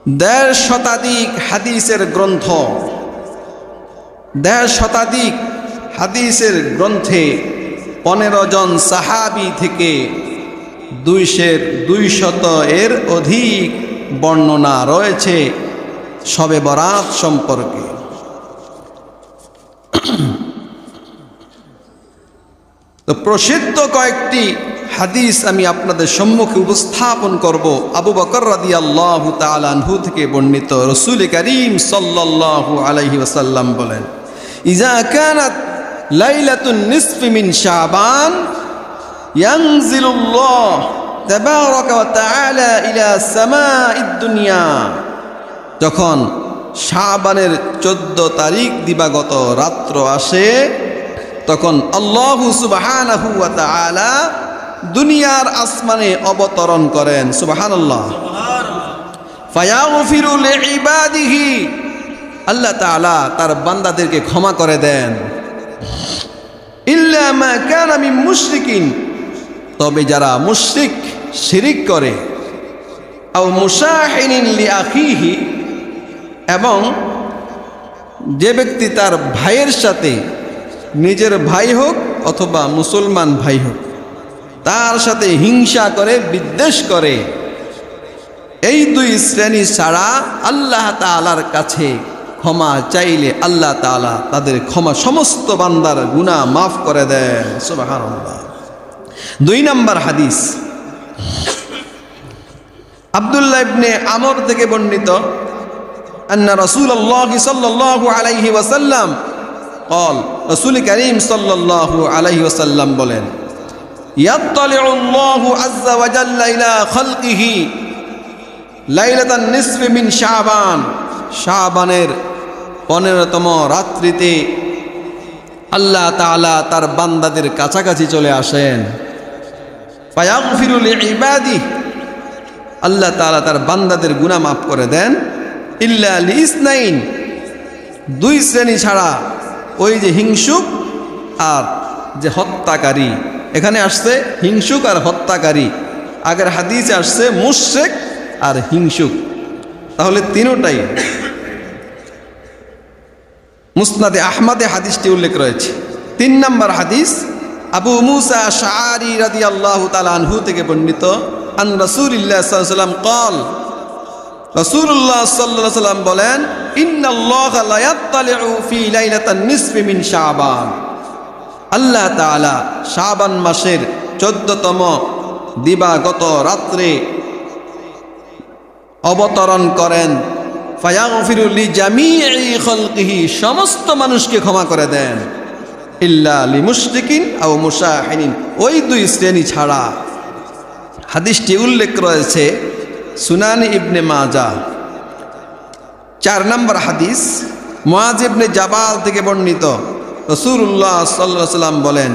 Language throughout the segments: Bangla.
দেড় শতাধিক হাদিসের গ্রন্থ, দেড় শতাধিক হাদিসের গ্রন্থে 15 জন সাহাবী থেকে 200 এর অধিক বর্ণনা রয়েছে শবে বরাত সম্পর্কে। তো প্রসিদ্ধ কয়েকটি হাদিস আমি আপনাদের সম্মুখে উপস্থাপন করব। আবু বকর রাদিয়াল্লাহু তাআলা আনহু থেকে বর্ণিত, রাসূল করিম সাল্লাল্লাহু আলাইহি ওয়াসাল্লাম বলেন, ইজা কানাত লাইলাতুন নিসফি মিন শাবান ইয়ানজিলুল্লাহ তাবারাকা ওয়া তাআলা ইলা সামাঈদ দুনিয়া। যখন শাবানের 14 তারিখ দিবাগত রাত্র আসে, তখন আল্লাহ সুবহানাহু ওয়া তাআলা দুনিয়ার আসমানে অবতরণ করেন। সুবহানাল্লাহ। ফায়াগফিরু লিইবাদিহি, আল্লাহ তাআলা তার বান্দাদেরকে ক্ষমা করে দেন। ইল্লা মা কানা মিন মুশরিকিন, তবে যারা মুশরিক শিরিক করে, আও মুশাহিনিন লিআখিহি, এবং যে ব্যক্তি তার ভাইয়ের সাথে, নিজের ভাই হোক অথবা মুসলমান ভাই হোক, তার সাথে হিংসা করে, বিদ্বেষ করে, এই 2 শ্রেণী ছাড়া আল্লাহ তাআলার কাছে ক্ষমা চাইলে আল্লাহ তাআলা তাদের ক্ষমা, সমস্ত বান্দার গুনাহ মাফ করে দেন। সুবহানাল্লাহ। 2 নম্বর হাদিস, আব্দুল্লাহ ইবনে আমর থেকে বর্ণিত, আন্না রাসূলুল্লাহ সাল্লাল্লাহু আলাইহি ওয়াসাল্লাম قال, রাসূল করিম সাল্লাল্লাহু আলাইহি ওয়াসাল্লাম বলেন, ইয়াত্তালিউল্লাহু আযজা ওয়া জাল্লা ইলা খালকিহি লাইলাতান নিসফি মিন শাবান। শাবানের 15তম রাত্রিতে আল্লাহ তাআলা তার বান্দাদের কাছাকাছি চলে আসেন। ফায়াগফিরু লিইবাদিহি, আল্লাহ তাআলা তার বান্দাদের গুনাহ মাফ করে দেন। ইল্লা লিইসনাইন, 2 শ্রেণী ছাড়া, ওই যে হিংসুক আর যে হত্যাকারী। এখানে আসছে হিংসুক আর হত্যাকারী, আগের হাদিসে আসছে মুশরিক আর হিংসুক। তাহলে তিনটাই মুসনাদে আহমদে হাদিসটি উল্লেখ রয়েছে। 3 নম্বর হাদিস, আবু মুসা আশআরী রাদিয়াল্লাহু তাআলা আনহু থেকে বর্ণিত, আন রাসূলিল্লাহ সাল্লাল্লাহু আলাইহি ওয়াসাল্লাম قال, রাসূলুল্লাহ সাল্লাল্লাহু আলাইহি ওয়াসাল্লাম বলেন, ইন্নাল্লাহা লা ইয়াত্তালিউ ফি লাইলাতান নিসফি মিন শাবান। আল্লাহ তাআলা শাবান মাসের 14তম দিবাগত রাত্রে অবতরণ করেন। ফায়াগফিরু লিজামিই খালকিহি, সমস্ত মানুষকে ক্ষমা করে দেন। ইল্লা লিমুশরিকিন আও মুশাহিনিন, ওই 2 শ্রেণী ছাড়া। হাদিসটি উল্লেখ রয়েছে সুনান ইবনে মাজাহ। 4 নম্বর হাদিস, মুআয ইবনে জাবাল থেকে বর্ণিত, রাসূলুল্লাহ সাল্লাল্লাহু আলাইহি ওয়াসাল্লাম বলেন,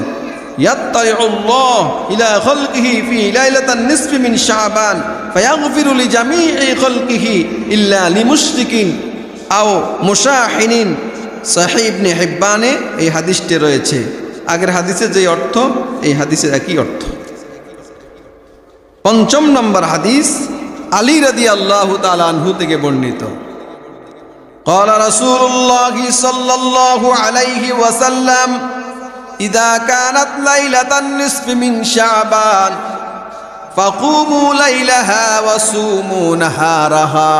ইয়াত্তালিউল্লাহ ইলা খালকিহি ফি লাইলাতান নিসফি মিন শাবান ফায়াগফিরু লিজামিই খালকিহি ইল্লা লিমুশরিকিন আও মুশাহিনিন। সহিহ ইবনে হিব্বানে এই হাদিসটি রয়েছে। আগের হাদিসে যে অর্থ, এই হাদিসের একই অর্থ। 5 নম্বর হাদিস, আলী রাদিয়াল্লাহু তাআলা আনহু থেকে বর্ণিত, قال رسول الله صلى الله عليه وسلم إذا كانت ليلة النصف من شعبان فقوموا ليلها وصوموا نهارها।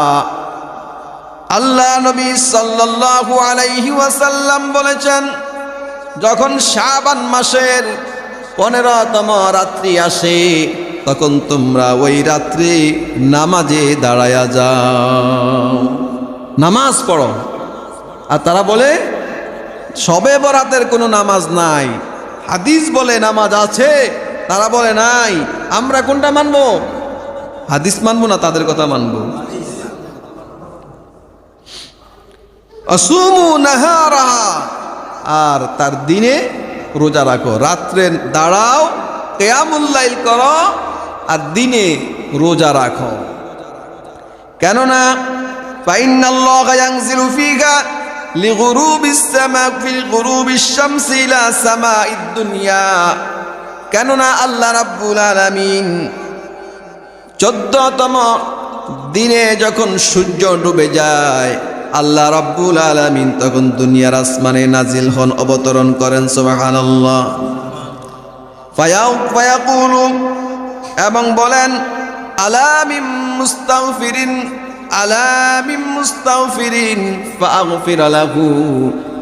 আল্লাহ নবী সাল্লাল্লাহু আলাইহি ওয়াসাল্লাম বলেছেন, যখন শাবান মাসের 15তম রাত্রি আসে, তখন তোমরা ওই রাত্রে নামাজে দাঁড়ায়া যাও, নামাজ পড়ো। আর তারা বলে শবে বরাতের কোনো নামাজ নাই। হাদিস বলে নামাজ আছে, তারা বলে নাই। আমরা কোনটা মানব? হাদিস মানবো না তাদের কথা মানবো? আসুমু নাহারাহা, আর তার দিনে রোজা রাখো। রাত্রে দাঁড়াও, কিয়ামুল লাইল করো, আর দিনে রোজা রাখো। কেননা ফাইন্নাল্লাহা ইয়ানজিলু ফিহা লিগুরুবিস সামা ফিল গুরুবিশ শামসি ইলা সামাঈদ দুনিয়া। কেননা আল্লাহ রাব্বুল আলামিন 14তম দিনে যখন সূর্য ডুবে যায় আল্লাহ রাব্বুল আলামিন তখন দুনিয়ার আসমানে নাজিল হন, অবতরণ করেন। সুবহানাল্লাহ। ফায়াকুলু, এবং বলেন আলা মিন মুস্তাগফিরিন, আলা মিন মুস্তাগফিরিন ফাগফির লাহু,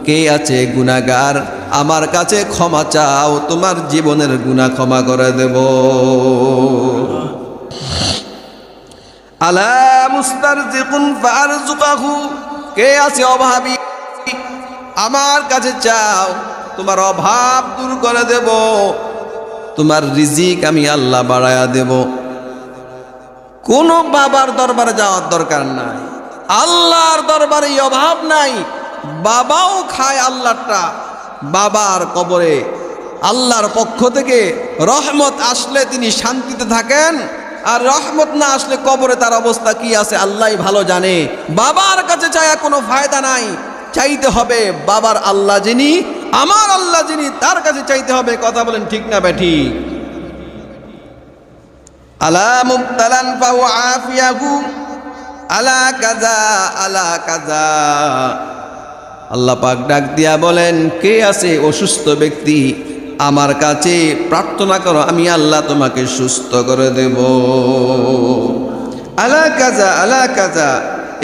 কে আছে গুনাহগার, আমার কাছে ক্ষমা চাও, তোমার জীবনের গুনাহ ক্ষমা করে দেব। আলা মুস্তারজিকুন ফারজুকাহু, কে আছে অভাবী, আমার কাছে চাও, তোমার অভাব দূর করে দেব, তোমার রিজিক আমি আল্লাহ বাড়ায়া দেব। কোন বাবার দরবারে যাওয়ার দরকার নাই, আল্লাহর দরবারে অভাব নাই। বাবাও খায় আল্লাহটা, বাবার কবরে আল্লাহর পক্ষ থেকে রহমত আসলে তিনি শান্তিতে থাকেন, আর রহমত না আসলে কবরে তার অবস্থা কি আছে আল্লাহই ভালো জানে। বাবার কাছে চায়া কোনো ফায়দা নাই, চাইতে হবে বাবার আল্লাহ যিনি, আমার আল্লাহ যিনি, তার কাছে চাইতে হবে। কথা বলেন ঠিক না বেঠিক? আলা মুবতালান ফাহুয়া আফিয়াহু, আলা কাযা আলা কাযা। আল্লাহ পাক ডাক দিয়া বলেন, কে আছে অসুস্থ ব্যক্তি, আমার কাছে প্রার্থনা করো, আমি আল্লাহ তোমাকে সুস্থ করে দেব। আলা কাযা আলা কাযা,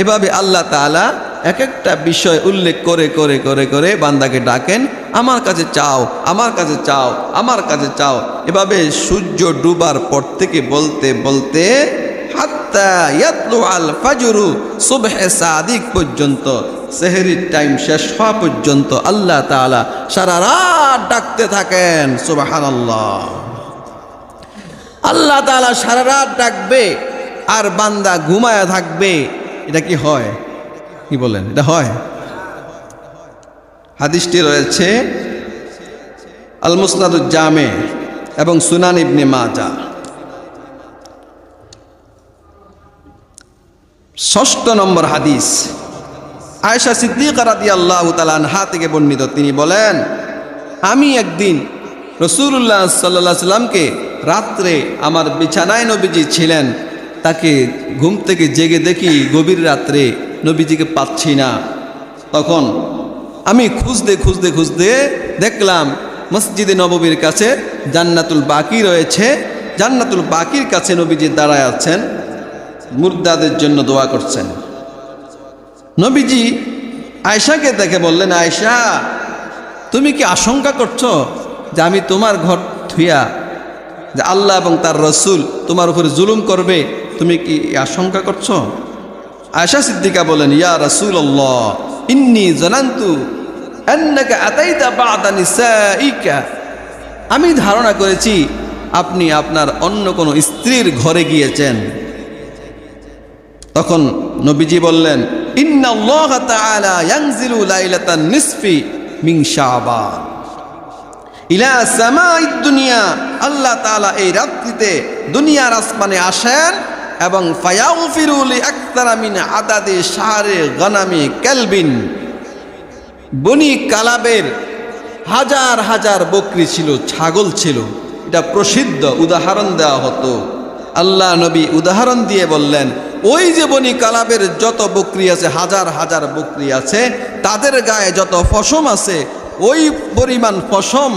এভাবে আল্লাহ তাআলা এক একটা বিষয় উল্লেখ করে করে করে করে বান্দাকে ডাকেন, আমার কাছে চাও, আমার কাছে চাও, আমার কাছে চাও। এভাবে সূর্য ডুবার পর থেকে বলতে বলতে হাত্তা ইয়াতলু আল ফাজরু, সুবহে সাদিক পর্যন্ত, সেহরির টাইম শেষ হওয়া পর্যন্ত আল্লাহ তাআলা সারা রাত ডাকতে থাকেন। সুবহানাল্লাহ। আল্লাহ তাআলা সারা রাত ডাকবে আর বান্দা ঘুমায়া থাকবে। এটা কি হয়? কি বলেন, এটা হয়? হাদিসটি রয়েছে আল মুসনাদুজ জামে এবং সুনান ইবনে মাজাহ। ৬ষ্ঠ নম্বর হাদিস, আয়েশা সিদ্দিকা রাদিয়াল্লাহু তাআলা আনহা থেকে বর্ণিত। তিনি বলেন, আমি একদিন রাসূলুল্লাহ সাল্লাল্লাহু আলাইহি সাল্লামকে রাত্রে আমার বিছানায় নবীজি ছিলেন, তাকে ঘুম থেকে জেগে দেখি গভীর রাত্রে নবীজিকে পাচ্ছি না। তখন আমি খুঁজতে খুঁজতে খুঁজতে দেখলাম মসজিদে নববীর কাছে জান্নাতুল বাকি রয়েছে, জান্নাতুল বাকির কাছে নবীজি দাঁড়ায় আছেন, মুর্দাদের জন্য দোয়া করছেন। নবীজি আয়েশাকে দেখে বললেন, আয়েশা, তুমি কি আশঙ্কা করছো যে আমি তোমার ঘর থুইয়া যে আল্লাহ এবং তার রসুল তোমার উপরে জুলুম করবে, তুমি কি আশঙ্কা করছো? আয়েশা সিদ্দিকা বলেন, ইয়া রাসূলুল্লাহ, ইন্নী জানান্তু আন্নাকা আতাইতা বা'দা নিসাইকা, আমি ধারণা করেছি আপনি আপনার অন্য কোনো স্ত্রীর ঘরে গিয়েছেন। তখন নবীজি বললেন, ইন্নাল্লাহা তাআলা ইয়ানজিলু লাইলাতান নিসফি মিন শাবান ইলা সামাঈদ দুনিয়া, আল্লাহ তাআলা এই রাত্রিতে দুনিয়ার আসমানে আসেন এবং ফায়াগফিরু লিআকতারা মিন আদাদি শাহরে গনামি কালবিন, বনি কালাবের হাজার হাজার বকরি ছিল, ছাগল ছিল, এটা প্রসিদ্ধ উদাহরণ দেওয়া হতো। আল্লাহ নবী উদাহরণ দিয়ে বললেন, ওই যে বনি কালাবের যত বকরি আছে, হাজার হাজার বকরি আছে, তাদের গায়ে যত পশম আছে, ওই পরিমাণ পশম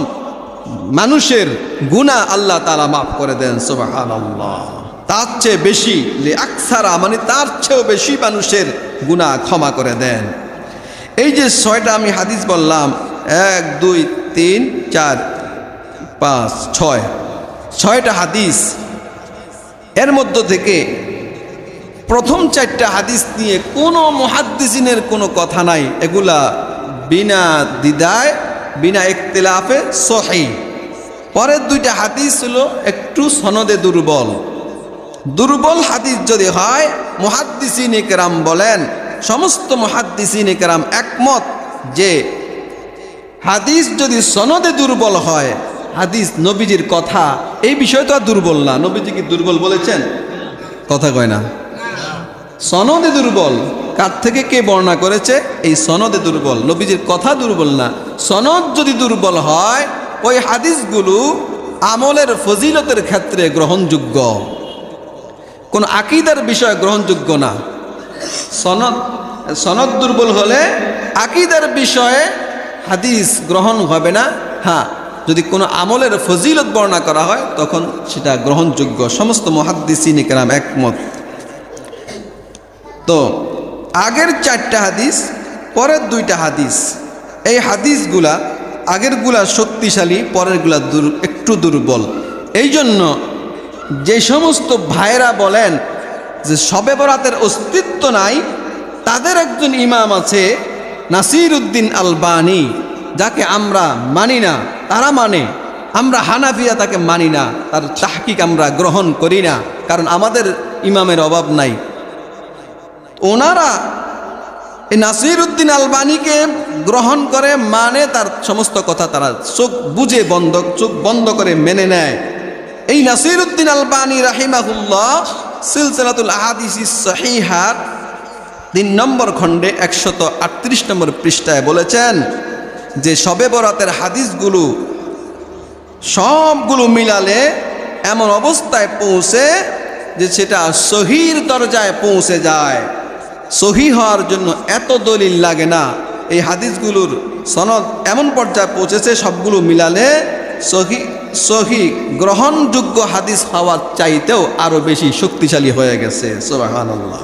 মানুষের গুনাহ আল্লাহ তাআলা মাফ করে দেন। সুবহানাল্লাহ। তার চেয়ে বেশি, আকসারা মানে তার চেয়েও বেশি মানুষের গুনাহ ক্ষমা করে দেন। এই যে ৬টা আমি হাদিস বললাম, ১ ২ ৩ ৪ ৫ ৬, ৬টা হাদিস, এর মধ্য থেকে প্রথম 4টা হাদিস নিয়ে কোনো মুহাদ্দিসিনের কোনো কথা নাই, এগুলা বিনা দ্বিধায় বিনা ইখতিলাফে সহিহ। পরের 2টা হাদিস হলো একটু সনদে দুর্বল। দুর্বল হাদিস যদি হয়, মুহাদ্দিসিনে কেরাম বলেন, সমস্ত মুহাদ্দিসিনে কেরাম একমত যে হাদিস যদি সনদে দুর্বল হয়, হাদিস নবীজির কথা, এই বিষয় তো আর দুর্বল না। নবীজি কি দুর্বল বলেছেন? কথা কয় না। সনদে দুর্বল, কার থেকে কে বর্ণনা করেছে, এই সনদে দুর্বল, নবীজির কথা দুর্বল না। সনদ যদি দুর্বল হয়, ওই হাদিসগুলো আমলের ফজিলতের ক্ষেত্রে গ্রহণযোগ্য। কোন আকীদার বিষয় গ্রহণযোগ্য না। সনদ সনদ দুর্বল হলে আকীদার বিষয়ে হাদিস গ্রহণ হবে না। হ্যাঁ, যদি কোনো আমলের ফজিলত বর্ণনা করা হয় তখন সেটা গ্রহণযোগ্য। সমস্ত মুহাদ্দিসিন কেরাম একমত। তো আগের 4টা হাদিস, পরের 2টা হাদিস, এই হাদিসগুলা আগেরগুলা শক্তিশালী, পরেরগুলা একটু দুর্বল। এই জন্য যে সমস্ত ভাইরা বলেন যে শবে বরাতের অস্তিত্ব নাই, তাদের একজন ইমাম আছে নাসিরউদ্দিন আলবানী, যাকে আমরা মানি না, তারা মানে। আমরা হানাফিয়া তাকে মানি না, তার তাহকিক আমরা গ্রহণ করি না, কারণ আমাদের ইমামের অভাব নাই। ওনারা এই নাসিরউদ্দিন আলবানীকে গ্রহণ করে, মানে তার সমস্ত কথা তারা চোখ বন্ধ করে মেনে নেয়। এই নাসিরউদ্দিন আলবানী রাহিমাহুল্লাহ সিলসিলাতুল আহাদিসিস সহিহার 3 নম্বর খণ্ডে 138 নম্বর পৃষ্ঠায় বলেছেন যে শবে বরাতের হাদিসগুলো সবগুলো মিলালে এমন অবস্থায় পৌঁছে যে সেটা সহির দরজায় পৌঁছে যায়। সহি হওয়ার জন্য এত দলিল লাগে না। এই হাদিসগুলোর সনদ এমন পর্যায়ে পৌঁছেছে সবগুলো মিলালে সহি গ্রহণযোগ্য হাদিস হওয়ার চাইতেও আরো বেশি শক্তিশালী হয়ে গেছে। সুবহানাল্লাহ।